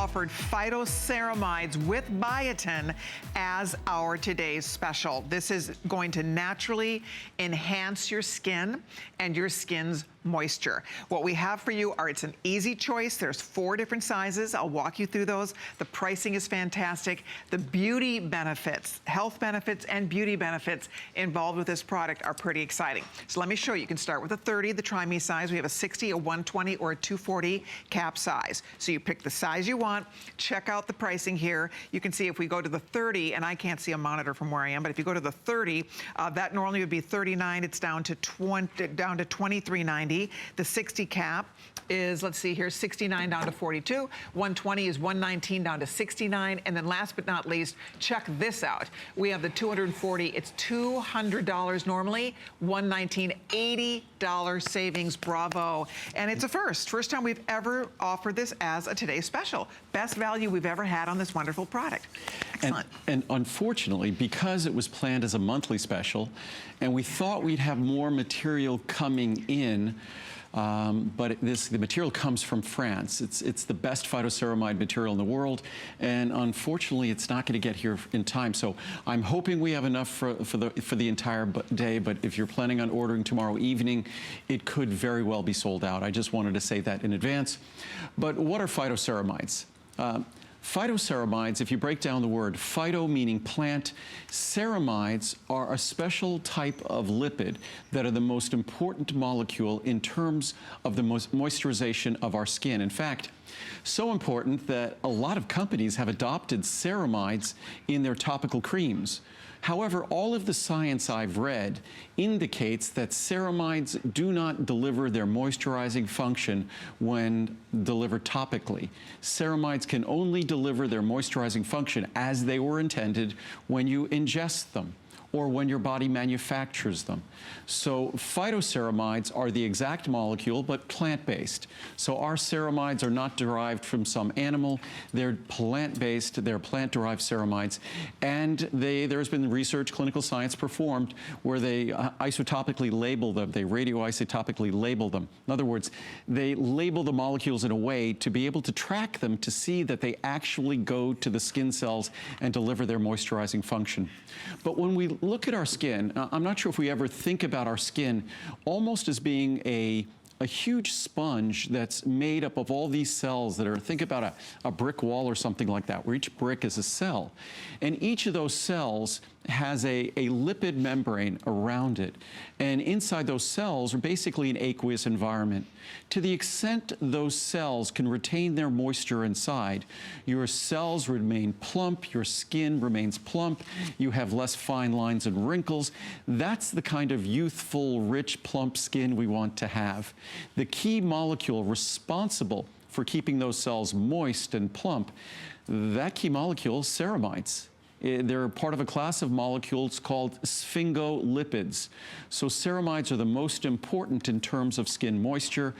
Offered Phytoceramides with Biotin as our today's special. This is going to naturally enhance your skin and your skin's moisture. What we have for you it's an easy choice. There's 4 different sizes. I'll walk you through those. The pricing is fantastic. The beauty benefits, health benefits and beauty benefits involved with this product are pretty exciting. So let me show you. You can start with a 30, the Try Me size. We have a 60, a 120, or a 240 cap size. So you pick the size you want. Check out the pricing here. You can see if we go to the 30, and I can't see a monitor from where I am, but if you go to the 30, that normally would be $39. It's down to $23.90. The 60 cap is, let's see here, $69 down to $42. 120 is $119 down to $69. And then last but not least, check this out. We have the 240. It's $200 normally, $119, $80 savings. Bravo. And it's a first time we've ever offered this as a today's special. Best value we've ever had on this wonderful product. Excellent. And unfortunately, because it was planned as a monthly special, and we thought we'd have more material coming in, but the material comes from France. It's the best phytoceramide material in the world, and unfortunately, it's not going to get here in time. So I'm hoping we have enough for the entire day. But if you're planning on ordering tomorrow evening, it could very well be sold out. I just wanted to say that in advance. But what are phytoceramides? Phytoceramides, if you break down the word, phyto meaning plant, ceramides are a special type of lipid that are the most important molecule in terms of the moisturization of our skin. In fact, so important that a lot of companies have adopted ceramides in their topical creams. However, all of the science I've read indicates that ceramides do not deliver their moisturizing function when delivered topically. Ceramides can only deliver their moisturizing function as they were intended when you ingest them or when your body manufactures them. So phytoceramides are the exact molecule, but plant-based. So our ceramides are not derived from some animal. They're plant-based, they're plant-derived ceramides. And there's been research, clinical science performed, where they isotopically label them, they radioisotopically label them. In other words, they label the molecules in a way to be able to track them to see that they actually go to the skin cells and deliver their moisturizing function. But when we look at our skin, I'm not sure if we ever think about our skin almost as being a huge sponge that's made up of all these cells that are, think about a brick wall or something like that, where each brick is a cell. And each of those cells has a lipid membrane around it. And inside those cells are basically an aqueous environment. To the extent those cells can retain their moisture inside, your cells remain plump, your skin remains plump, you have less fine lines and wrinkles. That's the kind of youthful, rich, plump skin we want to have. The key molecule responsible for keeping those cells moist and plump, that key molecule is ceramides. They're part of a class of molecules called sphingolipids. So ceramides are the most important in terms of skin moisture.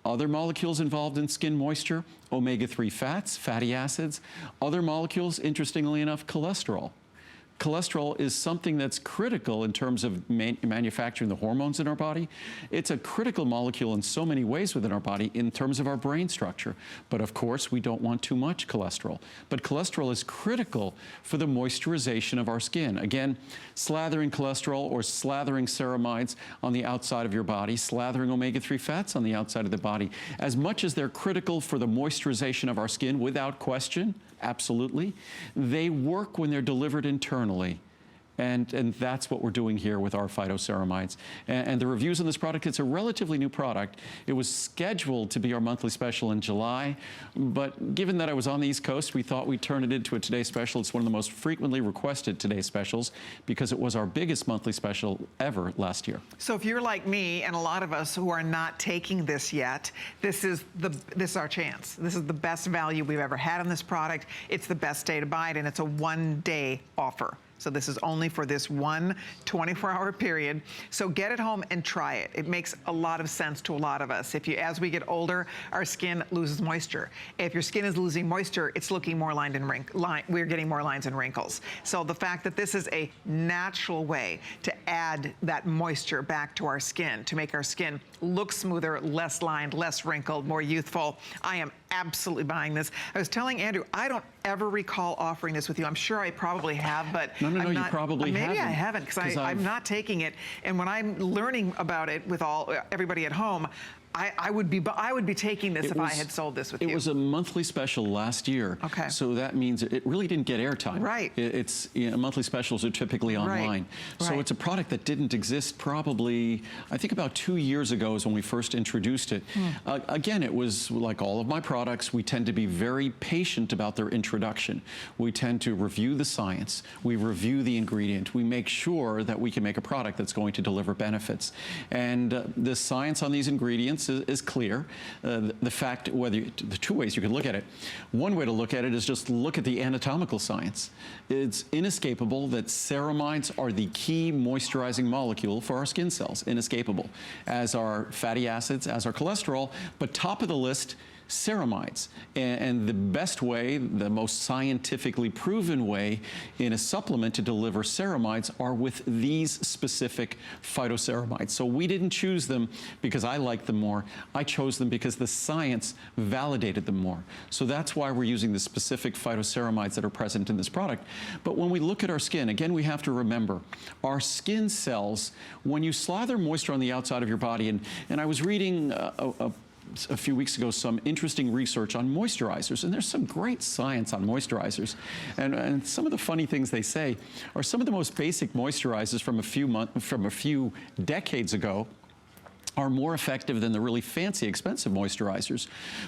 Other molecules involved in skin moisture, omega-3 fats, fatty acids. Other molecules, interestingly enough, cholesterol. Cholesterol is something that's critical in terms of manufacturing the hormones in our body. It's a critical molecule in so many ways within our body in terms of our brain structure. But of course, we don't want too much cholesterol. But cholesterol is critical for the moisturization of our skin. Again, slathering cholesterol or slathering ceramides on the outside of your body, slathering omega-3 fats on the outside of the body. As much as they're critical for the moisturization of our skin, without question, absolutely, they work when they're delivered internally. And that's what we're doing here with our phytoceramides. And the reviews on this product, it's a relatively new product. It was scheduled to be our monthly special in July, but given that I was on the East Coast, we thought we'd turn it into a Today Special. It's one of the most frequently requested Today Specials because it was our biggest monthly special ever last year. So if you're like me and a lot of us who are not taking this yet, this is our chance. This is the best value we've ever had on this product. It's the best day to buy it, and it's a one-day offer. So this is only for this one 24-hour period. So get it home and try it. It makes a lot of sense to a lot of us. As we get older, our skin loses moisture. If your skin is losing moisture, it's looking more lined and we're getting more lines and wrinkles. So the fact that this is a natural way to add that moisture back to our skin, to make our skin look smoother, less lined, less wrinkled, more youthful, I am absolutely buying this. I was telling Andrew, I don't ever recall offering this with you. I'm sure I probably have, but no, you probably haven't. Maybe I haven't, because I'm not taking it. And when I'm learning about it with everybody at home, I would be taking this if I had sold this with you. It was a monthly special last year. Okay. So that means it really didn't get airtime. Right. Monthly specials are typically online. Right. So it's a product that didn't exist probably, I think about 2 years ago is when we first introduced it. Again, it was like all of my products, we tend to be very patient about their introduction. We tend to review the science. We review the ingredient. We make sure that we can make a product that's going to deliver benefits. And the science on these ingredients is clear. The fact, the two ways you can look at it. One way to look at it is just look at the anatomical science. It's inescapable that ceramides are the key moisturizing molecule for our skin cells, inescapable, as are fatty acids, as are cholesterol, but top of the list, ceramides. And the best way, the most scientifically proven way in a supplement to deliver ceramides are with these specific phytoceramides. So we didn't choose them because I liked them more. I chose them because the science validated them more. So that's why we're using the specific phytoceramides that are present in this product. But when we look at our skin, again, we have to remember our skin cells, when you slather moisture on the outside of your body, and I was reading a few weeks ago some interesting research on moisturizers, and there's some great science on moisturizers. And some of the funny things they say are some of the most basic moisturizers from a few decades ago are more effective than the really fancy, expensive moisturizers.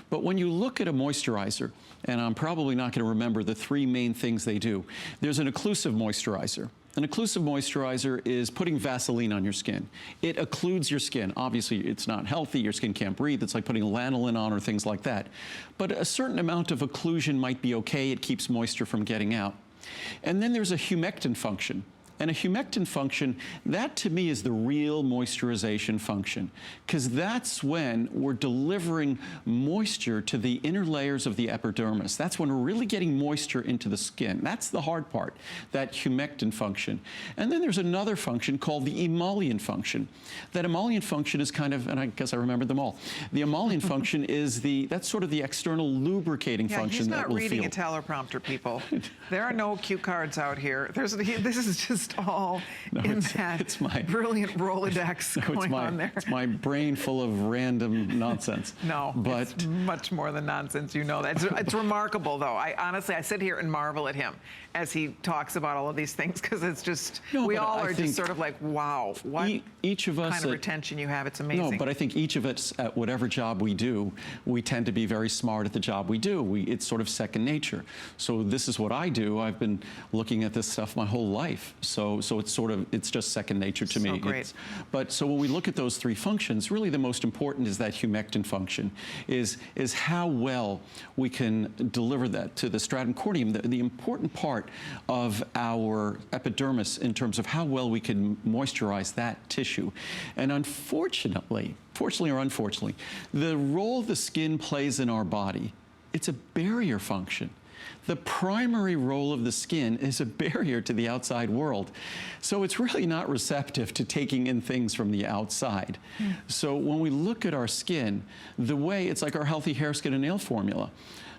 But when you look at a moisturizer, and I'm probably not going to remember the 3 main things they do, there's an occlusive moisturizer. An occlusive moisturizer is putting Vaseline on your skin. It occludes your skin. Obviously, it's not healthy. Your skin can't breathe. It's like putting lanolin on or things like that. But a certain amount of occlusion might be okay. It keeps moisture from getting out. And then there's a humectant function. And a humectant function, that to me is the real moisturization function, because that's when we're delivering moisture to the inner layers of the epidermis. That's when we're really getting moisture into the skin. That's the hard part, that humectant function. And then there's another function called the emollient function. That emollient function is kind of, and I guess I remembered them all. The emollient function is that's sort of the external lubricating function that we'll feel. He's not reading a teleprompter, people. There are no cue cards out here. This is just all in that brilliant Rolodex going on there. It's my brain full of random nonsense. No, but it's much more than nonsense. You know that. It's remarkable, though. I sit here and marvel at him as he talks about all of these things, because it's just, we all are just sort of like, wow, what each of us kind of retention you have. It's amazing. No, but I think each of us, at whatever job we do, we tend to be very smart at the job we do. It's sort of second nature. So this is what I do. I've been looking at this stuff my whole life. So it's just second nature to me. So great. So when we look at those 3 functions, really the most important is that humectant function, is how well we can deliver that to the stratum corneum, the important part of our epidermis in terms of how well we can moisturize that tissue. And unfortunately, fortunately or unfortunately, the role the skin plays in our body, it's a barrier function. The primary role of the skin is a barrier to the outside world. So it's really not receptive to taking in things from the outside. So when we look at our skin, it's like our healthy hair, skin, and nail formula.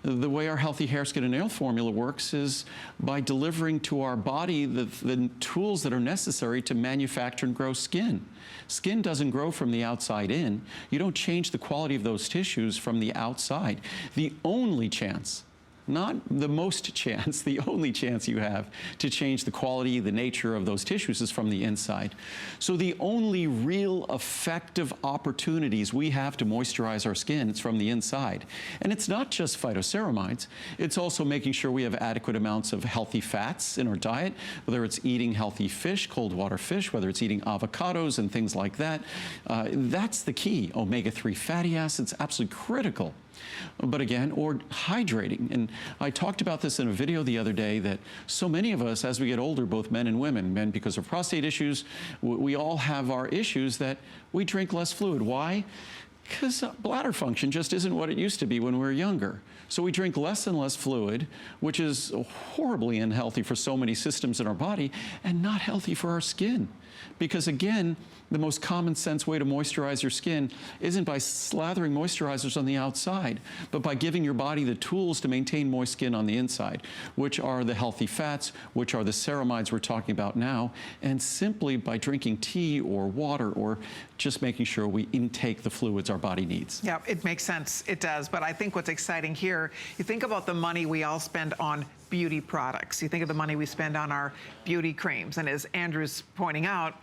The way our healthy hair, skin, and nail formula works is by delivering to our body the tools that are necessary to manufacture and grow skin. Skin doesn't grow from the outside in. You don't change the quality of those tissues from the outside. The only chance, not the most chance, the only chance you have to change the quality, the nature of those tissues is from the inside. So the only real effective opportunities we have to moisturize our skin is from the inside. And it's not just phytoceramides, it's also making sure we have adequate amounts of healthy fats in our diet, whether it's eating healthy fish, cold water fish, whether it's eating avocados and things like that. That's the key. Omega-3 fatty acids, absolutely critical. But again, or hydrating. And I talked about this in a video the other day, that so many of us, as we get older, both men and women, men because of prostate issues, we all have our issues that we drink less fluid. Why? Because bladder function just isn't what it used to be when we were younger. So we drink less and less fluid, which is horribly unhealthy for so many systems in our body and not healthy for our skin. Because again, the most common sense way to moisturize your skin isn't by slathering moisturizers on the outside, but by giving your body the tools to maintain moist skin on the inside, which are the healthy fats, which are the ceramides we're talking about now, and simply by drinking tea or water or just making sure we intake the fluids our body needs. Yeah, it makes sense. It does. But I think what's exciting here, you think about the money we all spend on beauty products. You think of the money we spend on our beauty creams. And as Andrew's pointing out,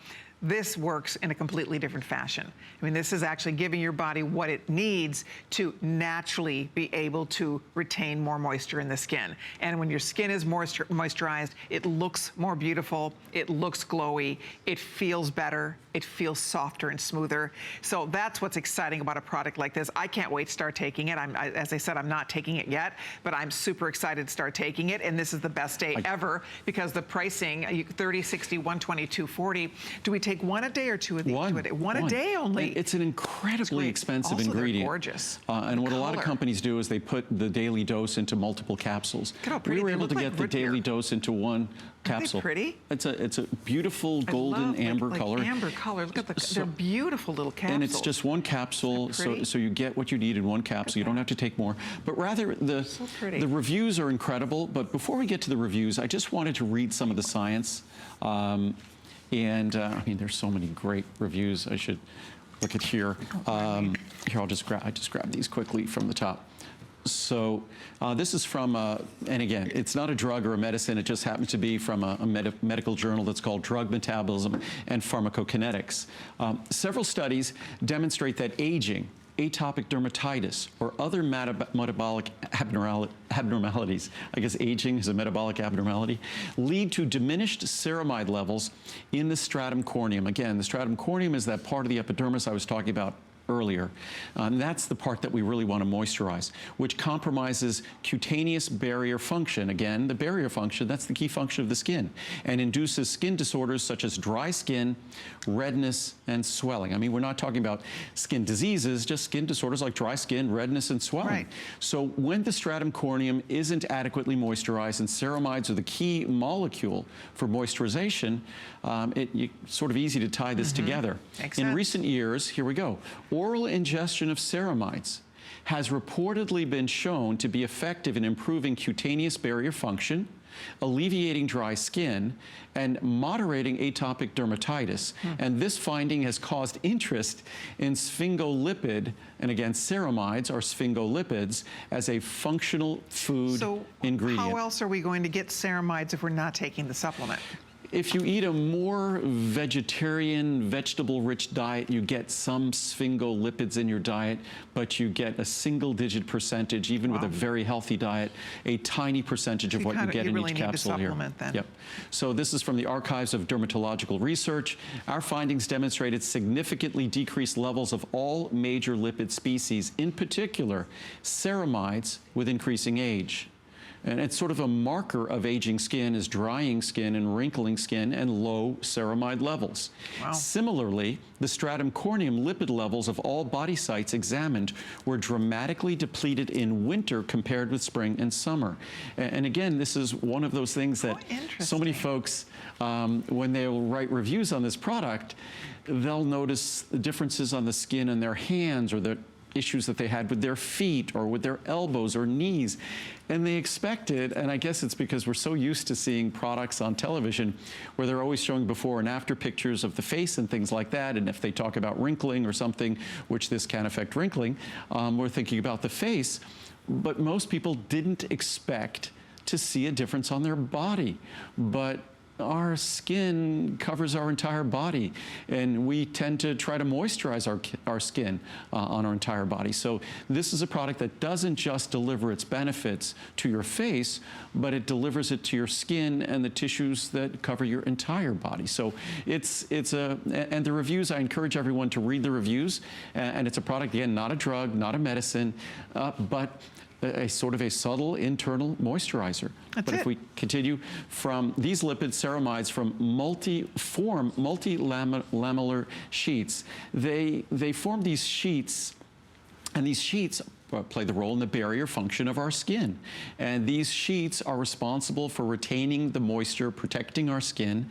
this works in a completely different fashion. I mean, this is actually giving your body what it needs to naturally be able to retain more moisture in the skin. And when your skin is moisturized, it looks more beautiful, it looks glowy, it feels better, it feels softer and smoother. So that's what's exciting about a product like this. I can't wait to start taking it. As I said, I'm not taking it yet, but I'm super excited to start taking it. And this is the best day ever because the pricing, 30, 60, 120, 240. Do we take one a day or two a day? One a day only. It's an incredibly expensive ingredient. They're gorgeous. And what a lot of companies do is they put the daily dose into multiple capsules. Look how pretty we were they able to look get like the root beer. daily dose into one capsule. Aren't they pretty? It's a beautiful golden amber color. Amber color. Look at they're beautiful little capsules. And it's just one capsule, so you get what you need in one capsule. You don't have to take more. But rather, the reviews are incredible. But before we get to the reviews, I just wanted to read some of the science. I mean, there's so many great reviews. I should look at here. Here, I just grab these quickly from the top. So this is from, and again, it's not a drug or a medicine. It just happens to be from a medical journal that's called Drug Metabolism and Pharmacokinetics. Several studies demonstrate that aging, atopic dermatitis, or other metabolic abnormalities, I guess aging is a metabolic abnormality, lead to diminished ceramide levels in the stratum corneum. Again, the stratum corneum is that part of the epidermis I was talking about earlier. And that's the part that we really want to moisturize, which compromises cutaneous barrier function. Again, the barrier function, that's the key function of the skin, and induces skin disorders such as dry skin, redness, and swelling. I mean, we're not talking about skin diseases, just skin disorders like dry skin, redness, and swelling. Right. So when the stratum corneum isn't adequately moisturized, and ceramides are the key molecule for moisturization, it's sort of easy to tie this together. In recent years, here we go, oral ingestion of ceramides has reportedly been shown to be effective in improving cutaneous barrier function, alleviating dry skin, and moderating atopic dermatitis. And this finding has caused interest in sphingolipid, and again, ceramides are sphingolipids, as a functional food ingredient. How else are we going to get ceramides if we're not taking the supplement? If you eat a more vegetarian, vegetable-rich diet, you get some sphingolipids in your diet, but you get a single-digit percentage, even with a very healthy diet, a tiny percentage of what you get in each capsule here. Yep. So this is from the Archives of Dermatological Research. Our findings demonstrated significantly decreased levels of all major lipid species, in particular ceramides, with increasing age. And it's sort of a marker of aging skin is drying skin and wrinkling skin and low ceramide levels. Similarly, the stratum corneum lipid levels of all body sites examined were dramatically depleted in winter compared with spring and summer. And again, this is one of those things that so many folks, when they will write reviews on this product, they'll notice the differences on the skin on their hands or the issues that they had with their feet or with their elbows or knees. And they expected, and I guess it's because we're so used to seeing products on television where they're always showing before and after pictures of the face and things like that. And if they talk about wrinkling or something, which this can affect wrinkling, we're thinking about the face. But most people didn't expect to see a difference on their body. But our skin covers our entire body, and we tend to try to moisturize our skin on our entire body. So this is a product that doesn't just deliver its benefits to your face, but it delivers it to your skin and the tissues that cover your entire body. So and the reviews, I encourage everyone to read the reviews, and it's a product, again, not a drug, not a medicine, but a sort of a subtle internal moisturizer. But if we continue from these lipid ceramides from multi-lamellar sheets, they form these sheets And these sheets play the role in the barrier function of our skin. And these sheets are responsible for retaining the moisture, protecting our skin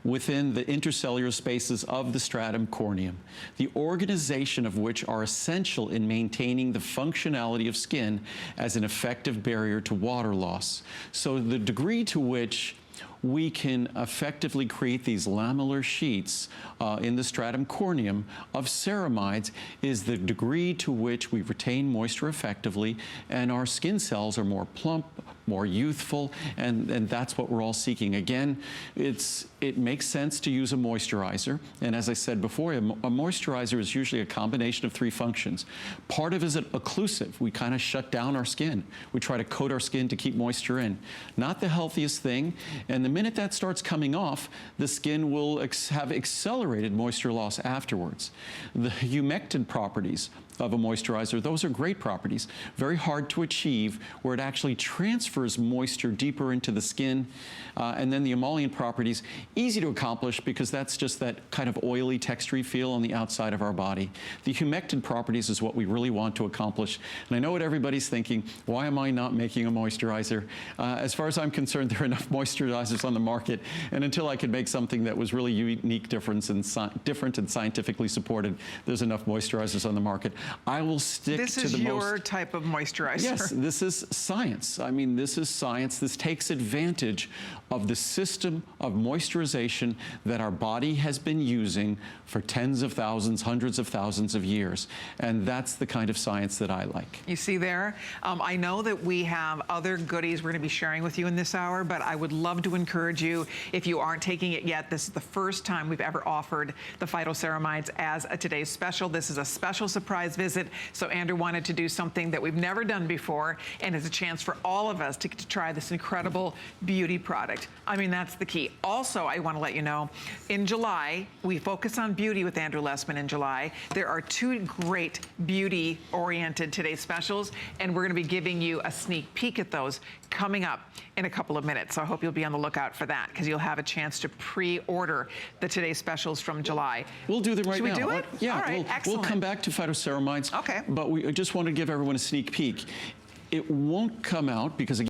within the intercellular spaces of the stratum corneum, the organization of which are essential in maintaining the functionality of skin as an effective barrier to water loss. So the degree to which we can effectively create these lamellar sheets in the stratum corneum of ceramides is the degree to which we retain moisture effectively, and our skin cells are more plump, more youthful, and that's what we're all seeking. Again, it makes sense to use a moisturizer, and as I said before, a moisturizer is usually a combination of 3 functions. Part of it is occlusive. We kind of shut down our skin. We try to coat our skin to keep moisture in. Not the healthiest thing, and the minute that starts coming off, the skin will have accelerated moisture loss afterwards. The humectant properties of a moisturizer, those are great properties, very hard to achieve, where it actually transfers moisture deeper into the skin. And then the emollient properties, easy to accomplish because that's just that kind of oily, textury feel on the outside of our body. The humectant properties is what we really want to accomplish. And I know what everybody's thinking, why am I not making a moisturizer? As far as I'm concerned, there are enough moisturizers on the market, and until I could make something that was really unique, different and scientifically supported, there's enough moisturizers on the market. I will stick to the most... This is your type of moisturizer. Yes, this is science. I mean, this is science. This takes advantage of the system of moisturization that our body has been using for tens of thousands, hundreds of thousands of years. And that's the kind of science that I like. You see there? I know that we have other goodies we're going to be sharing with you in this hour, but I would love to encourage you, if you aren't taking it yet, this is the first time we've ever offered the Phytoceramides as a today's special. This is a special surprise visit, so Andrew wanted to do something that we've never done before, and it's a chance for all of us to get to try this incredible beauty product. I mean, that's the key. Also, I want to let you know, in July, we focus on beauty with Andrew Lessman in July. There are 2 great beauty-oriented today's specials, and we're going to be giving you a sneak peek at those coming up in a couple of minutes. So I hope you'll be on the lookout for that, because you'll have a chance to pre-order the today's specials from July. We'll do them right now. Should we do it? Yeah, all right, we'll come back to phytoceramides. Okay. But we just want to give everyone a sneak peek. It won't come out because, again,